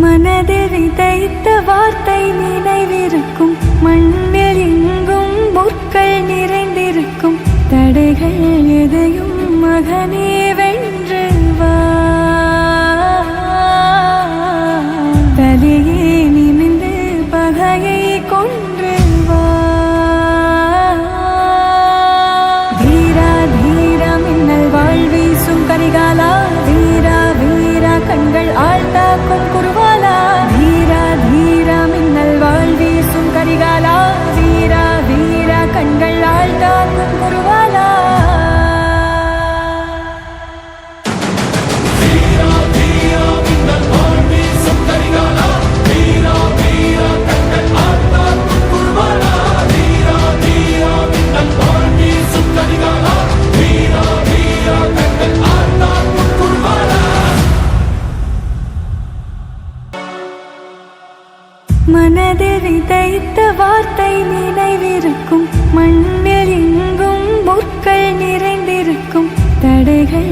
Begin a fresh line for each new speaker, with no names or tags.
மனதில் விதைத்த வார்த்தை நினைவிருக்கும், மண்ணில் எங்கும் முற்கள் நிறைந்திருக்கும். தடைகள் எதையும் மகனே வென்று வா, தலையே நிமிந்து பகையை கொன்று வா. தீரா தீரா மின்னல் வாழ் வீசும் கரிகாலா, வீரா வீரா கண்கள் ஆழ்த்தாக்கும் குருவாலா. தீரா தீரா மின்னல் வாழ் வீசும் கரிகாலா, வீரா வீரா கண்கள் ஆழ்த்தாக்கும் குருவாலா. மனதில் விதைத்த வார்த்தை நினைவிருக்கும், மண்ணில் எங்கும் முற்கள் நிறைந்திருக்கும். தடைகள்